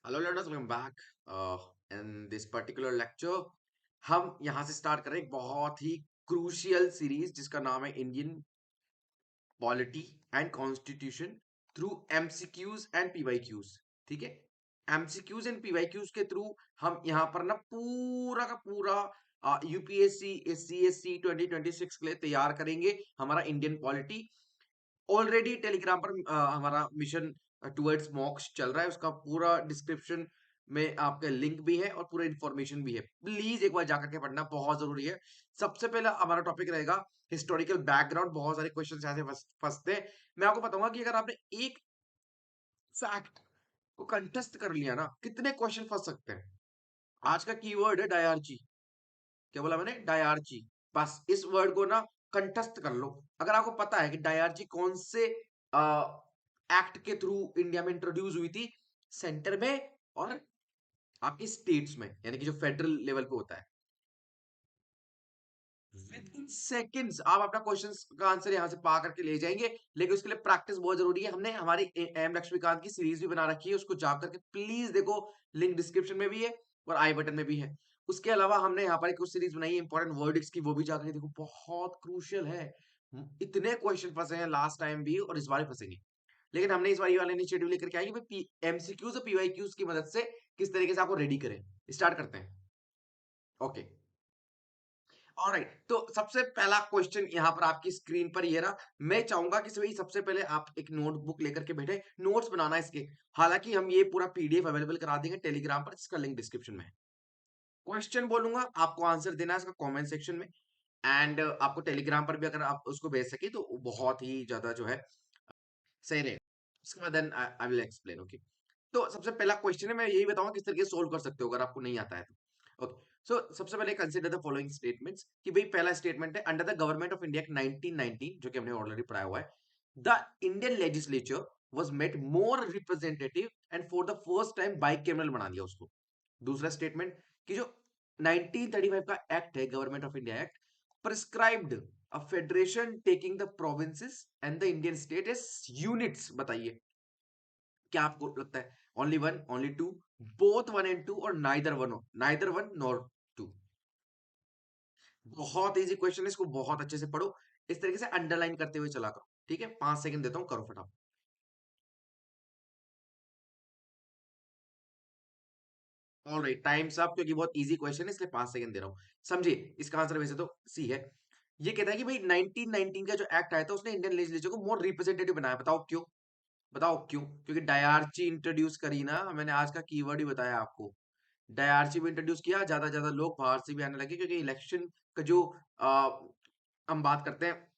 Hello learners, welcome back in this particular lecture. हम यहाँ से स्टार्ट करें एक बहुत ही क्रूशियल सीरीज जिसका नाम है Indian polity and constitution through MCQs and PYQs. ठीक है, एमसीक्यूज एंड पीवाईक्यूज के थ्रू हम यहाँ पर ना पूरा का पूरा यूपीएससी सीएससी 2026 के लिए तैयार करेंगे हमारा इंडियन पॉलिटी। ऑलरेडी टेलीग्राम पर हमारा मिशन टुवर्ड्स मॉक्स चल रहा है, उसका पूरा डिस्क्रिप्शन में आपका लिंक भी है और पूरा इन्फॉर्मेशन भी है। प्लीज एक बार जाकर के पढ़ना, बहुत जरूरी है। सबसे पहला हमारा टॉपिक रहेगा हिस्टोरिकल बैकग्राउंड। बहुत सारे क्वेश्चन यहाँ से फंसते हैं। मैं आपको बताऊंगा कि अगर आपने एक फैक्ट को कंटेस्ट कर लिया ना, कितने क्वेश्चन फंस सकते हैं। आज का कीवर्ड है डायarchy। क्या बोला मैंने? डायarchy। बस इस वर्ड को ना कंटेस्ट कर लो। अगर आपको पता है कि डायarchy कौन से एक्ट के थ्रू इंडिया में इंट्रोड्यूस हुई थी, सेंटर में और आपके स्टेट्स में, यानी कि जो फेडरल लेवल पे होता है, विद इन सेकेंड्स आप अपना क्वेश्चन का आंसर यहां से पा करके ले जाएंगे। लेकिन उसके लिए प्रैक्टिस बहुत जरूरी है। हमने हमारी एम लक्ष्मीकांत की सीरीज भी बना रखी है, उसको जाकर के प्लीज देखो। लिंक डिस्क्रिप्शन में भी है और आई बटन में भी है। उसके अलावा हमने यहाँ पर एक सीरीज बनाई है इंपॉर्टेंट वर्ड्स की, वो भी जाकर के देखो, बहुत क्रूशियल है। इतने क्वेश्चन फंसे हैं लास्ट टाइम भी और इस बार भी फंसेंगे। लेकिन हमने इस बार ये वाला इनिशिएटिव लेकर के आई कि एमसीक्यूज और पीवाईक्यूज की मदद से किस तरीके से आपको रेडी करें। स्टार्ट करते हैं। Okay, alright. तो सबसे पहला क्वेश्चन यहाँ पर आपकी स्क्रीन पर ये रहा। मैं चाहूंगा कि भाई सबसे पहले आप एक नोटबुक लेकर के बैठे, नोट्स बनाना इसके। हालांकि हम ये पूरा पीडीएफ अवेलेबल करा देंगे टेलीग्राम पर, जिसका लिंक डिस्क्रिप्शन में है। क्वेश्चन बोलूंगा, आपको आंसर देना है इसका कमेंट सेक्शन में। एंड आपको टेलीग्राम पर भी अगर आप उसको भेज सके तो बहुत ही ज्यादा जो है सही रहेगा। उसके बाद then I will explain. Okay, तो सबसे पहला क्वेश्चन है, मैं यही बताऊंगा किस तरीके से सोल्व कर सकते हो अगर आपको नहीं आता है तो। ओके, सो सबसे पहले कंसीडर द फॉलोइंग स्टेटमेंट्स। कि भाई पहला स्टेटमेंट है, under the government of India 1919, जो कि हमने ऑलरेडी पढ़ाया हुआ है, the Indian legislature was made more representative and for the first time bicameral बना दिया उसको। दूसरा स्टेटमेंट कि जो 1935 का एक्ट है, government of India act, prescribed a federation taking the provinces and the Indian state as units. बताइए क्या आपको लगता है? Only one, only two, both one and two, और नाइदर वन नॉर टू? बहुत इजी क्वेश्चन है, इसको बहुत अच्छे से पढ़ो। इस तरीके से अंडरलाइन करते हुए चला करो। ठीक है, 5 सेकंड देता हूं, करो फटाफट। ऑलराइट, टाइम्स अप, क्योंकि बहुत इजी क्वेश्चन है इसलिए 5 सेकंड दे रहा हूं। समझिए इसका आंसर वैसे तो सी है। ये कहता है कि भाई 1919 का जो एक्ट आया था, उसने इंडियन लेजिस्लेचर को मोर रिप्रेजेंटेटिव बनाया। बताओ क्यों? बताओ क्यों? क्योंकि डायarchy इंट्रोड्यूस करी ना, मैंने आज का कीवर्ड ही बताया आपको। डायarchy भी इंट्रोड्यूस किया, ज्यादा ज्यादा लोग बाहर से भी आने लगे, क्योंकि इलेक्शन का जो हम बात करते हैं,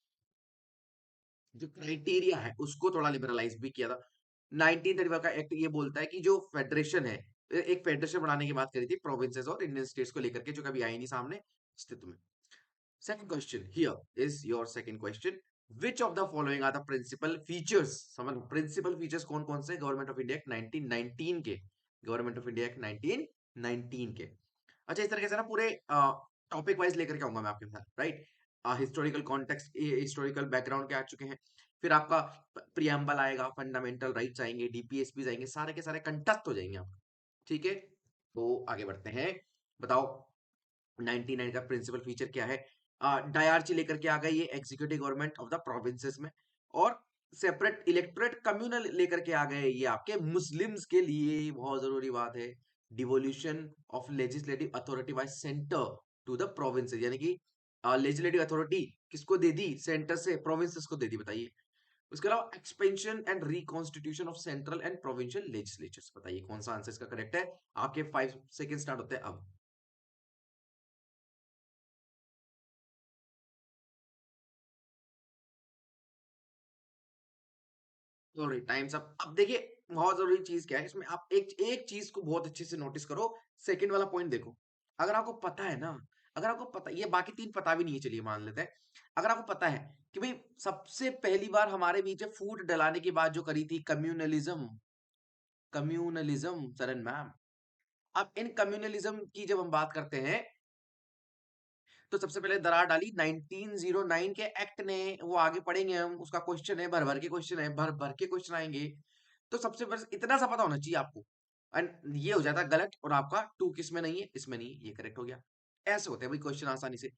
जो क्राइटेरिया है उसको थोड़ा लिबरलाइज भी किया था। 1935 का एक्ट ये बोलता है कि जो फेडरेशन है, एक फेडरेशन बनाने की बात करी थी प्रोविंसेस और इंडियन स्टेट्स को लेकर के, जो कभी आई नहीं सामने अस्तित्व में। Second question here is your second question. Which of the following are the principal features? समझ, प्रिंसिपल फीचर्स कौन कौन से गवर्नमेंट ऑफ इंडिया एक्ट 1919 के, गवर्नमेंट ऑफ इंडिया एक्ट 1919 के। अच्छा, इस तरीके से ना पूरे टॉपिक वाइज लेकर के आऊंगा मैं आपके साथ, right? Historical context, historical background के आ चुके हैं। फिर आपका प्रियम्बल आएगा, फंडामेंटल राइट्स आएंगे, डीपीएसपी आएंगे, सारे के सारे कंटेस्ट हो जाएंगे आप। ठीक है, तो आगे बढ़ते हैं। बताओ 99 का प्रिंसिपल फीचर क्या है? डायarchy लेकर के आ गई ये executive government of the provinces में, और सेपरेट इलेक्टोरेट कम्युनल लेकर के आ गए ये आपके मुस्लिम्स के लिए। बहुत जरूरी बात है, devolution of legislative authority by centre to the provinces, यानी कि लेजिस्लेटिव अथॉरिटी किसको दे दी? सेंटर से प्रोविंसेस को दे दी। बताइए। उसके अलावा expansion and reconstitution of central and provincial legislatures. बताइए कौन सा आंसर इसका करेक्ट है? आपके 5 सेकेंड स्टार्ट होते हैं अब। Sorry, times up. अब देखिए, बहुत जरूरी चीज क्या है इसमें, आप एक एक चीज को बहुत अच्छे से नोटिस करो। सेकंड वाला पॉइंट देखो। अगर आपको पता है ना, अगर आपको पता, ये बाकी तीन पता भी नहीं है, चलिए मान लेते हैं। अगर आपको पता है कि भाई सबसे पहली बार हमारे बीच में फूट डलाने की बात जो करी थी, कम्युनलिज्म। Communalism Saran ma'am. अब इन कम्युनलिज्म की जब हम बात करते हैं, तो सबसे पहले दरार डाली 1909 के एक्ट ने। वो आगे पढ़ेंगे हम, उसका क्वेश्चन है, भर भर के क्वेश्चन है, भर भर के क्वेश्चन आएंगे। तो सबसे बस इतना सा पता होना चाहिए आपको एंड ये हो जाता है गलत, और आपका 2 किस में नहीं है, इसमें नहीं है, ये करेक्ट हो गया। ऐसे होते हैं भाई क्वेश्चन आसानी से।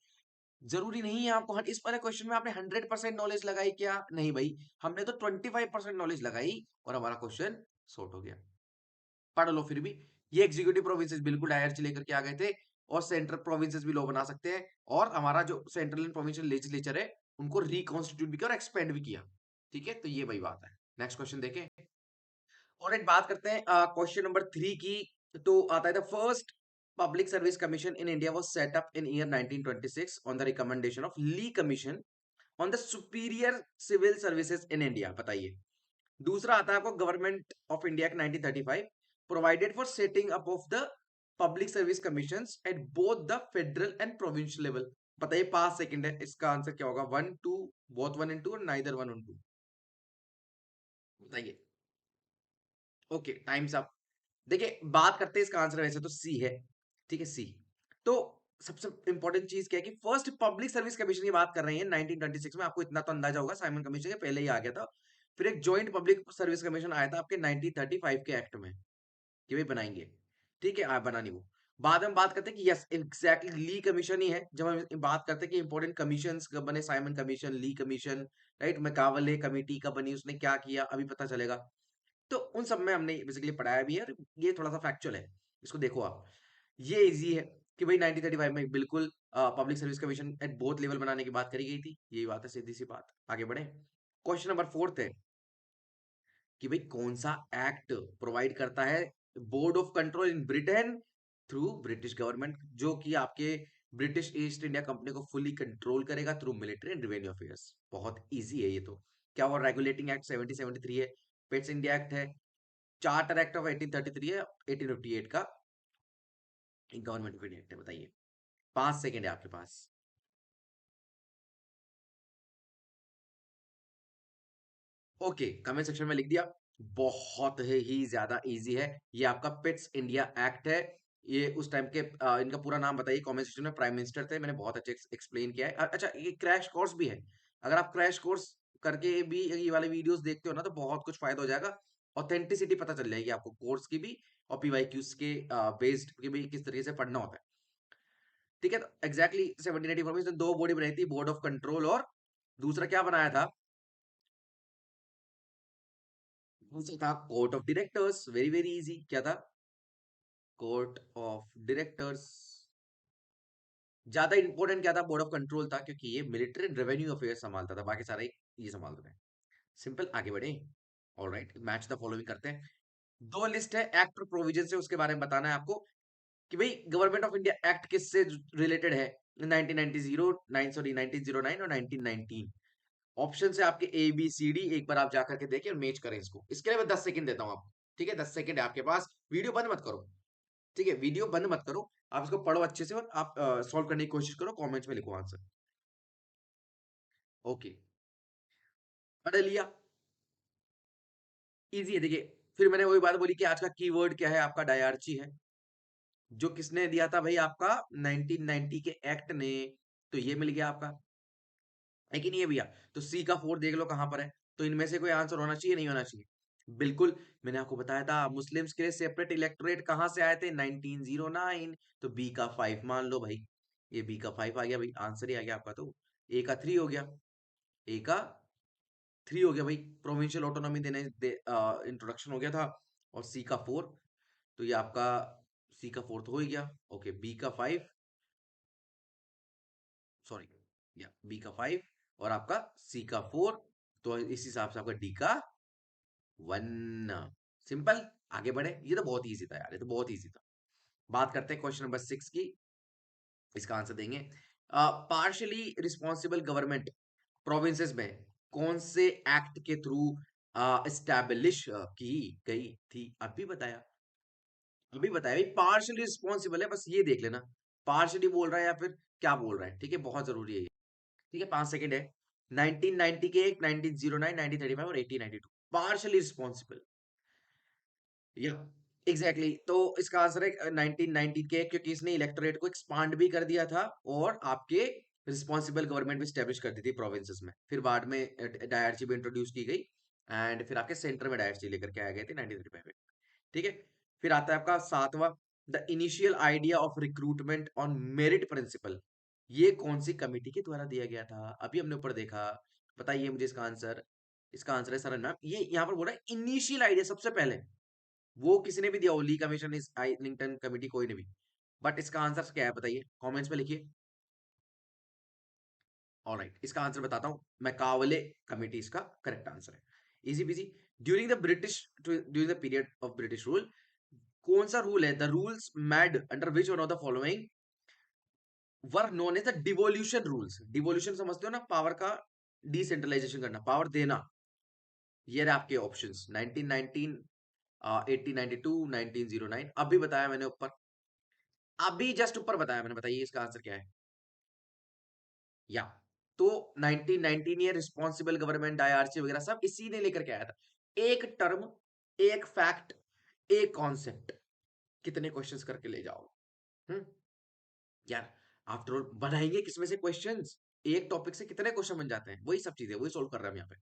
जरूरी नहीं है आपको इस वाले क्वेश्चन में आपने 100% नॉलेज लगाई क्या, नहीं भाई, हमने तो 25% नॉलेज लगाई और हमारा क्वेश्चन सॉर्ट हो गया। पढ़ लो फिर भी। ये एग्जीक्यूटिव प्रोविंसेस बिल्कुल डायरेक्ट लेकर के आ गए थे, और सेंट्रल प्रोविंसेस भी लो बना सकते हैं, और हमारा जो सेंट्रल एंड प्रोविंशियल लेजिस्लेचर है उनको रिकॉन्स्टिट्यूट भी किया और एक्सपेंड भी किया। ठीक है, तो ये वही बात है। नेक्स्ट क्वेश्चन देखें, और एक बात करते हैं क्वेश्चन नंबर 3 की। तो आता है the first public service commission in India was set up in year 1926 on the recommendation of Lee commission on the superior civil services in India. बताइए। दूसरा आता है आपको government of India act 1935 provided for setting up of the public service commissions at both the federal and provincial level. बताइए 5 second है, इसका answer क्या होगा? 1 2, बोथ 1 and 2 और नाइदर 1 and 2। बताइए। Okay, times up. देखिए, बात करते हैं इसका आंसर, वैसे तो सी है। ठीक है, सी। तो सबसे इंपॉर्टेंट चीज क्या है कि फर्स्ट पब्लिक सर्विस कमीशन की बात कर रहे हैं 1926 में। आपको इतना तो अंदाजा होगा, साइमन कमीशन के पहले ही आ गया था। फिर एक जॉइंट पब्लिक सर्विस कमीशन आया था आपके 1935 के एक्ट में कि भाई बनाएंगे। ठीक है, आप बनानी वो। बाद में बात करते हैं कि यस एग्जैक्टली ली कमीशन ही है। जब हम बात करते हैं कि इंपॉर्टेंट कमीशन कब बने, साइमन कमीशन, ली कमीशन, राइट, मैकावले कमेटी कब बनी, उसने क्या किया, अभी पता चलेगा। तो उन सब में हमने बेसिकली पढ़ाया भी है, और ये थोड़ा सा फैक्चुअल है, इसको देखो आप। ये इजी है कि भाई 1935 में बिल्कुल public service commission at both level बनाने की बात करी गई थी। यही बात है, सीधी सी बात। आगे बढ़े। क्वेश्चन नंबर 4 है कि भाई कौन सा एक्ट प्रोवाइड करता है board of control in Britain through British government, जो कि आपके ब्रिटिश ईस्ट इंडिया कंपनी को फुली कंट्रोल करेगा through military and revenue affairs. बहुत इजी है ये तो। क्या वो रेगुलेटिंग एक्ट 1773 है, पेट्स इंडिया एक्ट है, चार्टर एक्ट ऑफ 1833 है, 1858 का गवर्नमेंट ऑफ इंडिया एक्ट है। बताइए, 5 सेकेंड है आपके पास। ओके, कमेंट सेक्शन में लिख दिया। बहुत ही ज्यादा इजी है। ये आपका पिट्स इंडिया एक्ट है। ये उस टाइम के इनका पूरा नाम बताइए। कमेंट सेक्शन में प्राइम मिनिस्टर थे, मैंने बहुत अच्छे एक्सप्लेन किया है। अच्छा, ये क्रैश कोर्स भी है। अगर आप क्रैश कोर्स करके भी ये वाले वीडियोस देखते हो ना, तो बहुत कुछ फायदा हो जाएगा। ऑथेंटिसिटी पता चल जाएगी आपको कोर्स की भी, और पीवाईक्यूज के बेस्ड कि भाई किस तरीके से पढ़ना होता है। ठीक है, तो एग्जैक्टली 1784 में इसने दो बॉडी बनाई थी, बोर्ड ऑफ कंट्रोल, और दूसरा क्या बनाया था? दूसरा था court of directors. Very very easy. क्या था? Court of directors. ज्यादा इंपॉर्टेंट क्या था? बोर्ड ऑफ कंट्रोल था, क्योंकि ये मिलिट्री एंड रेवेन्यू अफेयर संभालता था, बाकी सारे ये संभालते थे। सिंपल। आगे बढ़े। ऑलराइट, मैच द फॉलोइंग करते हैं। दो लिस्ट है एक्ट प्रोविजन से, उसके बारे में बताना है आपको कि भाई गवर्नमेंट ऑफ इंडिया एक्ट किससे रिलेटेड है। 1990 सॉरी 1909 और 1919। ऑप्शन है आपके ए बी सी डी। एक बार आप जाकर के देखिए और मैच करें इसको। इसके लिए मैं 10 सेकंड देता हूं आपको। ठीक है, 10 सेकंड है आपके पास। वीडियो बंद मत करो। ठीक है, वीडियो बंद मत करो। आप इसको पढ़ो अच्छे से, और आप सॉल्व करने की कोशिश करो। कमेंट्स में लिखो आंसर। ओके, पढ़ लिया। इजी है, देखिए। फिर मैंने वही बात बोली कि आज का कीवर्ड क्या है, आपका डायarchy है, जो किसने दिया था भाई? आपका 1990 के एक्ट ने। तो ये मिल गया आपका, है कि नहीं है भैया? तो सी का 4 देख लो कहां पर है। तो इनमें से कोई आंसर होना चाहिए, नहीं होना चाहिए? बिल्कुल। मैंने आपको बताया था मुस्लिम्स के लिए सेपरेट इलेक्टोरेट कहां से आए थे? 1909। तो बी का 5 मान लो भाई। ये बी का 5 आ गया भाई, आंसर ही आ गया आपका। तो ए का 3 हो गया। ए का 3 हो गया भाई, प्रोविंशियल ऑटोनॉमी देने इंट्रोडक्शन हो गया था। और सी का 4। तो ये आपका सी का 4 तो हो ही गया। ओके, बी का 5, सॉरी, या बी का 5 और आपका सी का 4। तो इस हिसाब से आपका डी का 1। सिंपल। आगे बढ़े। ये तो बहुत इजी था यार, ये तो बहुत इजी था। बात करते हैं क्वेश्चन नंबर 6 की। इसका आंसर देंगे। पार्शियली रिस्पॉन्सिबल गवर्नमेंट प्रोविंसेस में कौन से एक्ट के थ्रू एस्टैब्लिश की गई थी? अभी बताया। अभी बताया भाई, पार्शियली रिस्पॉन्सिबल है, बस ये देख लेना। पार्शियली बोल रहा है या फिर क्या बोल रहा है। ठीक है, बहुत जरूरी है ये। ठीक है, 5 सेकंड है। 1990 के, 1909, 1935 और 1892। पार्शियली रिस्पॉन्सिबल, या एग्जैक्टली exactly। तो इसका आंसर है 1990 के, क्योंकि इसने इलेक्टोरेट को एक्सपांड भी कर दिया था, और आपके रिस्पॉन्सिबल गवर्नमेंट भी स्टेब्लिश कर दी थी प्रोविंसेस में। फिर बाद में डायरेक्टली भी इंट्रोड्यूस की गई, एंड फिर आपके सेंटर में डायरेक्टली लेकर के आए गए थे 1935 में। ठीक है, फिर आता है आपका सातवां, the initial idea of recruitment on merit principle. ये कौन सी कमेटी के द्वारा दिया गया था, अभी हमने ऊपर देखा। बताइए मुझे इसका आंसर। इसका आंसर है सरन मैम, ये यहाँ पर बोल रहा है इनिशियल आइडिया, सबसे पहले। वो किसी ने भी दिया हो, ली कमीशन, इस आइलिंगटन कमेटी, कोई ने भी। बट इसका आंसर क्या है बताइए, कमेंट्स में लिखिए। ऑलराइट, इसका आंसर बताता हूं, मैकावले कमेटी इसका करेक्ट आंसर है। Easy peasy. During the period of British rule, कौन सा रूल है, the rules made under which one of the following were known as the devolution rules. Devolution समझते हो ना, पावर का डिसेंट्रलाइजेशन करना, पावर देना। ये रहे आपके ऑप्शंस, 1919, 1892, 1909। अभी बताया मैंने ऊपर, अभी जस्ट ऊपर बताया मैंने, बताइए इसका आंसर क्या है। या तो 1919 ये रिस्पॉन्सिबल गवर्नमेंट, आईआरसी वगैरह सब इसी ने लेकर के आया था। एक टर्म, एक फैक्ट, एक कॉन्सेप्ट, कितने क्वेश्चंस करके ले जाओ। हम्म यार, आफ्टर ऑल बनाएंगे किसमें से क्वेश्चंस, एक टॉपिक से कितने क्वेश्चन बन जाते हैं, वही सब चीजें वही सोल्व कर रहे हैं हम यहाँ पे।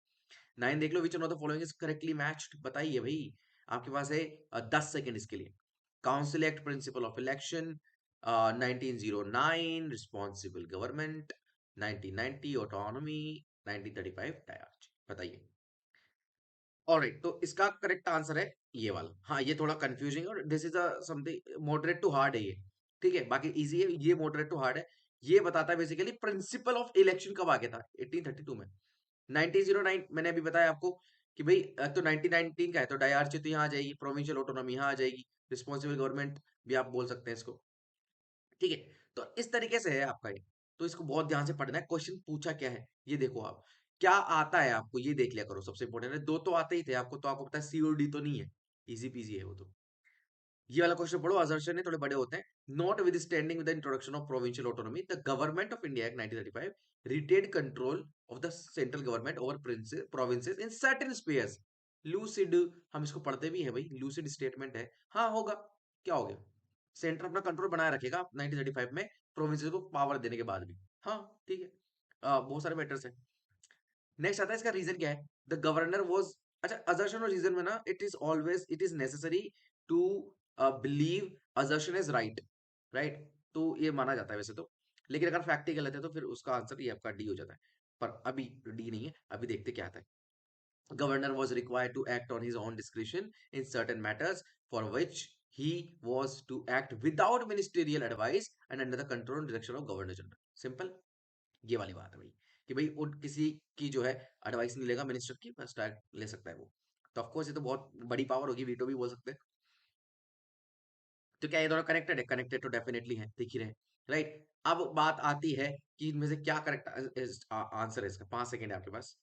9 देख लो, which one of the following is correctly matched, बताइए भाई। आपके पास है 10 सेकंड इसके लिए। Council act, principle of election, 1909 responsible government, 1990 autonomy, 1935 direct, बताइए। ऑलराइट, तो इसका करेक्ट आंसर है ये वाला। हाँ, ये थोड़ा कंफ्यूजिंग है, और this is a something moderate to hard है ये। ठीक है, बाकी इजी है, ये मॉडरेट टू हार्ड है। ये बताता है बेसिकली प्रिंसिपल ऑफ इलेक्शन कब आ गया था, 1832 में। 1909 मैंने अभी बताया आपको कि भाई, तो 1919 का है तो डायरची तो यहाँ आ जाएगी, प्रोविंशियल ऑटोनॉमी यहाँ आ जाएगी, रिस्पॉन्सिबल गवर्नमेंट भी आप बोल सकते हैं इसको। ठीक है, तो इस तरीके से है आपका ये। तो इसको बहुत ध्यान से पढ़ना है, क्वेश्चन पूछा क्या है ये देखो आप। क्या आता है आपको ये देख लिया करो, सबसे इंपॉर्टेंट है। दो तो आते ही थे आपको, तो आपको पता है सीओडी तो नहीं है, इजी पीजी है वो तो। ये वाला क्वेश्चन पढ़ो, असर्शन है, थोड़े बड़े होते हैं। Notwithstanding with the introduction of provincial autonomy, the government of India act 1935 retain control of the central government over provinces in certain spheres. Lucid, हम इसको पढ़ते भी है भाई, लूसिड स्टेटमेंट है। हाँ होगा, क्या हो गया, सेंटर अपना कंट्रोल बनाए रखेगा 1935 में, प्रोविंसेस को पावर देने के बाद भी। हाँ ठीक है, बहुत सारे मैटर्स हैं। नेक्स्ट आता है इसका रीजन क्या है, द गवर्नर वाज, अच्छा असर्शन और रीजन में ना, it is always, it is necessary to believe assertion is right, right, तो ये माना जाता है वैसे तो। लेकिन अगर फैक्ट ही गलत है तो फिर उसका आंसर ये आपका डी हो जाता है। पर अभी डी नहीं है, अभी देखते क्या आता है। Governor was required to act on his own discretion in certain matters for which he was to act without ministerial advice and under the control and direction of Governor General. Simple, ये वाली बात है भाई, कि भाई उन किसी की जो है एडवाइस नहीं लेगा मिनिस्टर की, बस डायरेक्ट ले सकता है वो। तो ऑफ कोर्स ये तो बहुत बड़ी पावर होगी, वीटो भी बोल सकते हैं। तो क्या ये दोनों कनेक्टेड है, कनेक्टेड तो डेफिनेटली है, देख ही रहे, राइट। अब बात आती है कि इनमें से क्या करेक्ट आंसर है इसका। 5 सेकेंड है आपके पास,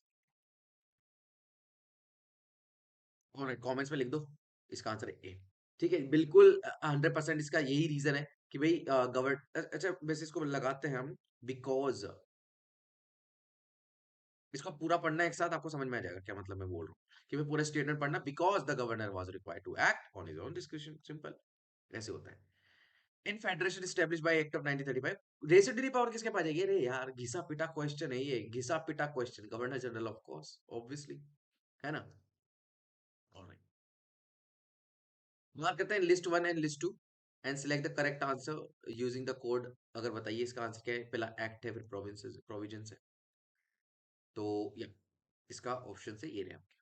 और कमेंट्स में लिख दो। इसका आंसर है ए। ठीक है, बिल्कुल 100% इसका यही रीजन है कि भाई गवर्न, अच्छा वैसे इसको लगाते हैं हम, बिकॉज, इसको पूरा पढ़ना एक साथ, आपको समझ में आ जाएगा क्या मतलब मैं बोल रहा हूँ, कि मैं पूरा स्टेटमेंट पढ़ना, because the governor was required to act on his own description, simple, ऐसे होता है। In federation established by act of 1935, residuary power किसके पास जाएगी, अरे यार घिसा पिटा क्वेश्चन है ये, घिसा पिटा question, governor general of course, obviously, है ना। ऑलराइट, मार्क करते हैं list one and list two and select the correct answer using the code. अगर बताइए इसका आंसर क्या है, पहला एक्ट है, फिर प्रोविंसेस प्रोविजन है। तो या इसका ऑप्शन से ये रहे आपके,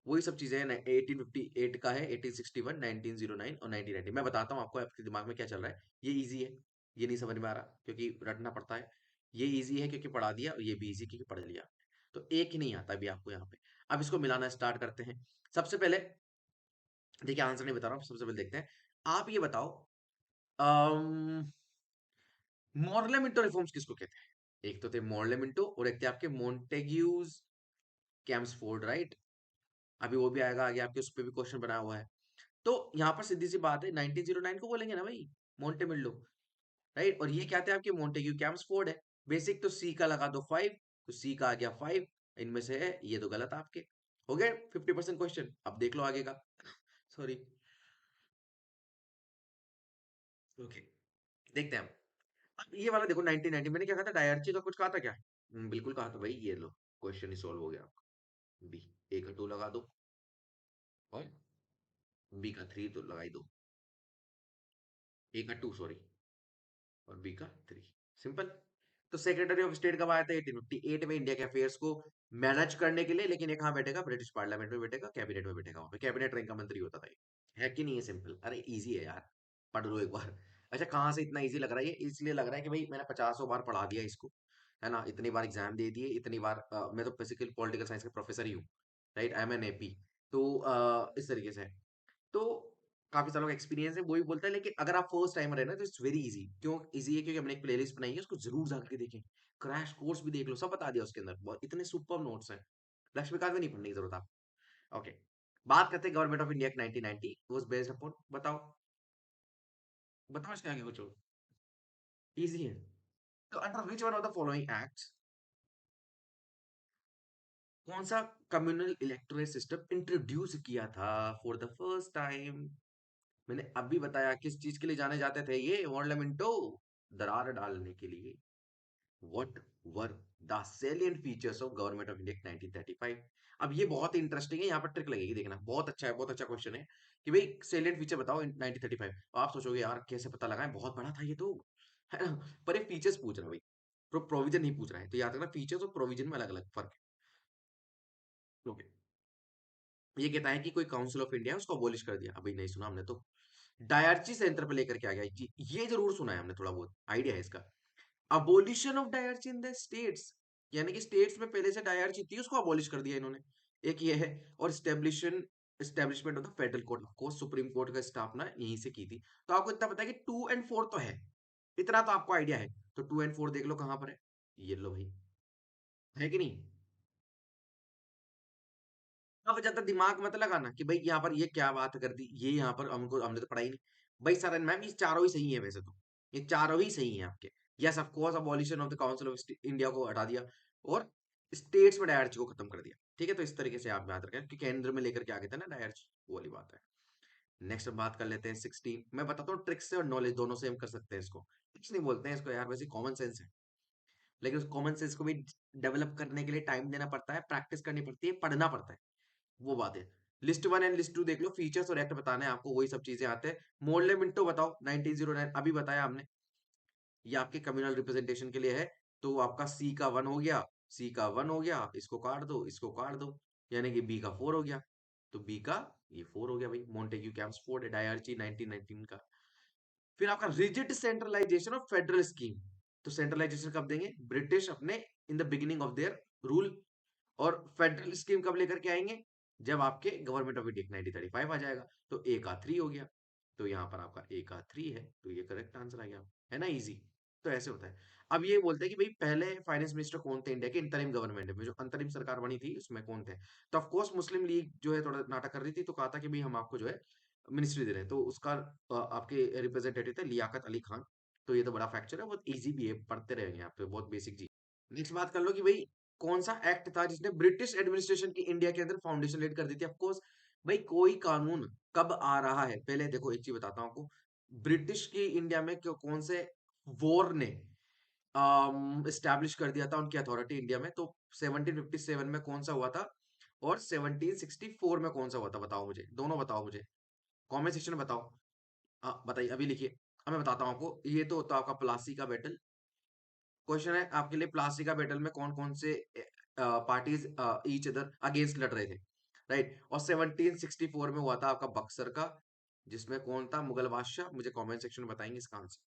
वही सब चीजें हैं। 1858 का है, 1861, 1909 और 1990। मैं बताता हूँ आपको आपके दिमाग में क्या चल रहा है। ये इजी है, ये नहीं समझ में आ रहा क्योंकि रटना पड़ता है। ये इजी है क्योंकि पढ़ा दिया, और ये भी इजी क्योंकि पढ़ लिया। तो एक ही नहीं आता अभी आपको यहाँ पे। अब इसको मिलाना स्टार्ट करते हैं। सबसे पहले देखिए, आंसर नहीं बता रहा हूँ, सबसे पहले देखते हैं। आप ये बताओ, मॉर्लेमिंटो रिफॉर्म्स किसको कहते हैं। एक तो थे मॉर्लेमिंटो, और एक थे आपके मोन्टेग्यूज कैम्सफोर्ड, राइट। अभी वो भी आएगा आगे, आपके उस पर भी क्वेश्चन बनाया हुआ है। तो यहाँ पर सीधी सी बात है, 1909 को बोलेंगे ना भाई, मोन्टेमिल्लो, राइट। और ये क्या थे आपके, मोन्टेग्यू कैम्सफोर्ड है। बेसिक तो सी का लगा दो 5, तो सी का आ गया 5, इनमें से है ये तो गलत आपके। हो गए 50% क्वेश्चन, अब देख लो आगे का। सॉरी, ओके, देखते हैं हम। अब ये वाला देखो, 1990 मैंने क्या कहा था, डायarची का कुछ कहा था क्या। बिल्कुल कहा था भाई, ये लो, क्वेश्चन ही सॉल्व हो गया आपका। बी, ए का 2 लगा दो, और बी का 3 तो लगा ही दो। ए का 2 सॉरी, और बी का 3। सिंपल। तो सेक्रेटरी ऑफ स्टेट कब आया था? 1858 में, इंडिया के अफेयर्स को मैनेज करने के लिए। लेकिन ये कहाँ बैठेगा? ब्रिटिश पार्लियामेंट में बैठेगा, कैबिनेट में बैठेगा, वहां पे कैबिनेट रैंक का मंत्री होता था ये। है कि नहीं? है सिंपल। अरे इजी है यार, पढ़ लो एक बार। अच्छा, कहाँ से इतना इजी लग रहा है? ये इसलिए लग रहा है कि भाई मैंने 50 बार पढ़ा दिया इसको, है ना, इतनी बार एग्जाम दे दिए, इतनी बार मैं तो बेसिकली पॉलिटिकल साइंस का प्रोफेसर ही हूँ, right, I am an AP. तो इस तरीके से है। तो काफी सालों का एक्सपीरियंस है, वो भी बोलता है। लेकिन अगर आप फर्स्ट टाइमर है ना, तो इट्स वेरी इजी। क्यों इजी है? क्योंकि हमने एक प्लेलिस्ट बनाई है, उसको जरूर जाकर देखें। क्रैश कोर्स भी देख लो, सब बता दिया उसके अंदर, इतने सुपर नोट्स हैं। लक्ष्मीकांत में नहीं पढ़ने की जरूरत आप। ओके, बात करते हैं government of India 1990 was based upon. बताओ, बताओ इसके आगे कुछ। इजी है। तो under which one of the following acts, कौन सा कम्युनल इलेक्टोरल सिस्टम इंट्रोड्यूस किया था फॉर द फर्स्ट टाइम? मैंने अभी बताया किस चीज के लिए जाने जाते थे ये ऑर्नामेंटो, दरार डालने के लिए। What were the salient features of government of India 1935? अब ये बहुत ही इंटरेस्टिंग है, यहाँ पर ट्रिक लगेगी, देखना। बहुत अच्छा है, बहुत अच्छा क्वेश्चन है कि भाई सेलिएंट फीचर बताओ इन 1935। आप सोचोगे यार कैसे पता लगाएं, बहुत बड़ा था ये तो, है ना। पर ये फीचर्स पूछ रहा है भाई, प्रोविजन नहीं पूछ रहा है। तो याद रखना, फीचर्स और प्रोविजन में अलग अलग फर्क है। ओके, ये कहता है कि कोई काउंसिल ऑफ इंडिया है, उसको अबोलिश कर दिया। अभी नहीं सुना हमने तो। डायरची सेंटर पे लेकर के आ गया ये जरूर सुना है हमने, थोड़ा बहुत आइडिया है इसका। Abolition of dyarchy in the states, यानी कि स्टेट्स में पहले से डायरची थी, उसको अबोलिश कर दिया इन्होंने। एक ये है। और establishment of the federal court, of course supreme court का स्थापना यहीं से की थी। तो आपको इतना पता है कि 2 और 4 तो है, इतना तो आपको आइडिया है। तो 2 और 4 देख लो कहां पर है। ये लो भाई, है कि नहीं? अब ज्यादा दिमाग मत लगाना कि भाई यहाँ पर ये क्या बात कर दी, ये यहाँ पर हमको, हमने तो पढ़ाई नहीं। भाई सर मैम, ये चारों ही सही है वैसे तो, ये चारों ही सही है आपके। Yes of course, abolition of the council of India को हटा दिया, और स्टेट्स में डायरची को खत्म कर दिया। ठीक है, तो इस तरीके से आप याद रखें कि केंद्र में लेकर के आ गए थे ना डायरची, वो वाली बात है। नेक्स्ट हम बात कर लेते हैं 16। मैं बताता हूँ, ट्रिक्स से और नॉलेज दोनों से हम कर सकते हैं इसको। ट्रिक्स नहीं बोलते हैं इसको यार, वैसे कॉमन सेंस है। लेकिन उस कॉमन सेंस को भी डेवलप करने के लिए टाइम देना पड़ता है, प्रैक्टिस करनी पड़ती है, पढ़ना पड़ता है, वो बात है। List one and list two देख लो, फीचर्स और एक्ट बताना है आपको, वही सब चीजें आते हैं। मोरले मिंटो बताओ, 1909 अभी बताया हमने, ये आपके कम्युनल रिप्रेजेंटेशन के लिए है। तो आपका सी का 1 हो गया, सी का 1 हो गया, इसको काट दो, इसको काट दो, यानी कि बी का 4 हो गया। तो बी का ये 4 हो गया भाई, मोंटेग्यू कैम्सफोर्ड डायरची 1919 का। फिर आपका rigid centralization of federal scheme, तो सेंट्रलाइजेशन कब देंगे? ब्रिटिश अपने in the beginning of their rule. और फेडरल स्कीम कब लेकर के आएंगे? जब आपके गवर्नमेंट ऑफ इंडिया 1935 आ जाएगा। तो ए का 3 हो गया, तो यहाँ पर आपका ए का 3 है, तो ये करेक्ट आंसर आ गया, है ना, इजी। तो ऐसे होता है। अब ये बोलते हैं कि भाई पहले फाइनेंस मिनिस्टर कौन थे इंडिया के इंतरिम गवर्नमेंट में, जो अंतरिम सरकार बनी थी उसमें कौन थे? तो ऑफ कोर्स मुस्लिम लीग जो है थोड़ा नाटक कर रही थी, तो कहा था कि भाई हम आपको जो है मिनिस्ट्री दे रहे हैं। तो उसका आपके रिप्रेजेंटेटिव थे लियाकत अली खान। तो ये तो बड़ा फैक्चर है, बहुत इजी भी है, पढ़ते रहेंगे आप, तो बहुत बेसिक जी। नेक्स्ट बात कर लो कि भाई कौन सा एक्ट था जिसने ब्रिटिश एडमिनिस्ट्रेशन की इंडिया के अंदर फाउंडेशन लेड कर दी थी? ऑफ कोर्स भाई, कोई कानून कब आ रहा है, पहले देखो एक चीज बताता हूँ आपको। ब्रिटिश की इंडिया में कौन से वॉर ने स्टैब्लिश कर दिया था उनकी अथॉरिटी इंडिया में? तो 1757 में कौन सा हुआ था, और 1764 में कौन सा हुआ था? बताओ मुझे, दोनों बताओ मुझे, कमेंट सेक्शन में बताओ। हाँ बताइए, अभी लिखिए। अब मैं बताता हूँ आपको, ये तो होता है आपका प्लासी का बैटल। क्वेश्चन है आपके लिए, प्लासी का बैटल में कौन कौन से पार्टीज ईच अदर अगेंस्ट लड़ रहे थे, राइट? और 1764 में हुआ था आपका बक्सर का, जिसमें कौन था मुगल बादशाह? मुझे कमेंट सेक्शन में बताएंगे इसका आंसर।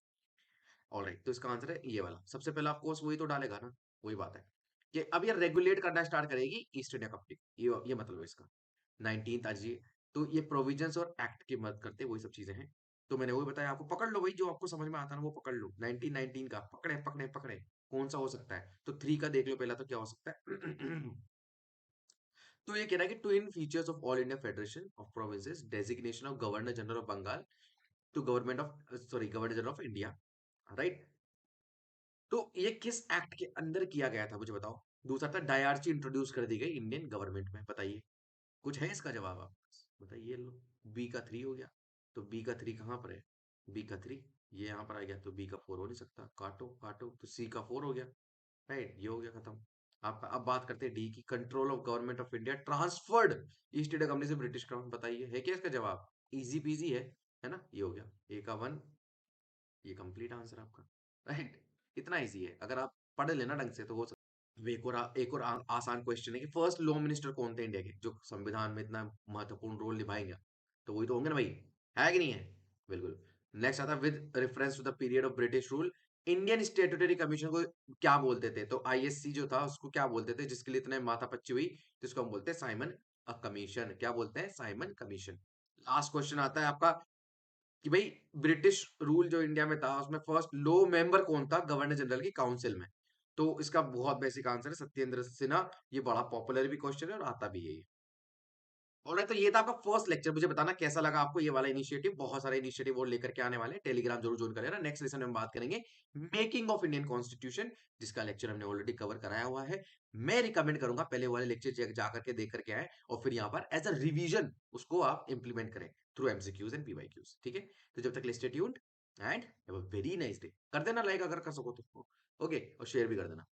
ऑलराइट, तो इसका आंसर है ये वाला। सबसे पहला ऑफ कोर्स वही तो डालेगा ना, वही बात है कि अब ये रेगुलेट करना स्टार्ट करेगी ईस्ट इंडिया कंपनी, ये मतलब है इसका। 19th आज ये। तो ये प्रोविजंस और एक्ट की मदद करते वही सब चीजें हैं। तो मैंने वही बताया आपको, पकड़ लो भाई, जो आपको समझ में आता है ना वो पकड़ लो। 1919 का पकड़े पकड़े पकड़े, कौन सा हो सकता है? तो 3 का देख लो पहला, तो क्या हो सकता है? तो ये कह रहा है कि twin features of all India federation of provinces, designation of governor general of Bengal to government of sorry governor general of India, right? तो ये किस एक्ट के अंदर किया गया था मुझे बताओ। दूसरा था डायरची इंट्रोड्यूस कर दी गई इंडियन गवर्नमेंट में, बताइए। कुछ है इसका जवाब? आप बताइए लो। बी का 3 हो गया, तो बी का 3 कहाँ पर है? बी का 3 ये यहाँ पर आ गया, तो बी का 4 हो नहीं सकता, काटो काटो, तो सी का 4 हो गया, राइट, ये हो गया खत्म। आपका अब बात करते हैं डी की, control of government of India transferred east India company से ब्रिटिश क्राउन, बताइए है क्या इसका जवाब? इजी पीजी है ना, ये हो गया ए का 1, ये कंप्लीट आंसर आपका, राइट? इतना ईज़ी है, अगर आप पढ़ लेना ढंग से तो हो सकता है। अब एक और आसान क्वेश्चन है कि फर्स्ट लॉ मिनिस्टर कौन थे इंडिया के, जो संविधान में इतना महत्वपूर्ण रोल निभाएँगे? तो वही तो होंगे ना भाई, है कि नहीं है? बिल्कुल। नेक्स्ट आता है with reference to the period of British rule, Indian statutory commission को क्या बोलते थे? तो आईएससी जो था उसको क्या बोलते थे जिसके लिए इतने माथापच्ची हुई? जिसको हम बोलते हैं साइमन कमीशन। क्या बोलते हैं? Simon commission. लास्ट क्वेश्चन आता है आपका कि भाई ब्रिटिश रूल जो इंडिया में था उसमें फर्स्ट लो मेंबर कौन था गवर्नर जनरल की काउंसिल में? तो इसका बहुत बेसिक आंसर है सत्येंद्र सिन्हा। ये बड़ा पॉपुलर भी क्वेश्चन है और आता भी है ये। ऑलराइट, तो ये था आपका फर्स्ट लेक्चर। मुझे बताना कैसा लगा आपको ये वाला इनिशिएटिव। बहुत सारे इनिशिएटिव और लेकर के आने वाले हैं। टेलीग्राम जरूर ज्वाइन कर लेना। नेक्स्ट लेसन में हम बात करेंगे मेकिंग ऑफ इंडियन कॉन्स्टिट्यूशन, जिसका लेक्चर हमने ऑलरेडी कवर कराया हुआ है। मैं रिकमेंड करूंगा पहले वाले लेक्चर जा करके देख करके आए और फिर यहाँ पर एज अ रिवीजन उसको आप इंप्लीमेंट करें थ्रू एमसीक्यूज एंड पीवाईक्यूज। ठीक है, तो जब तक stay tuned and have a very nice day. कर देना लाइक अगर कर सको तो, ओके, और शेयर भी कर देना।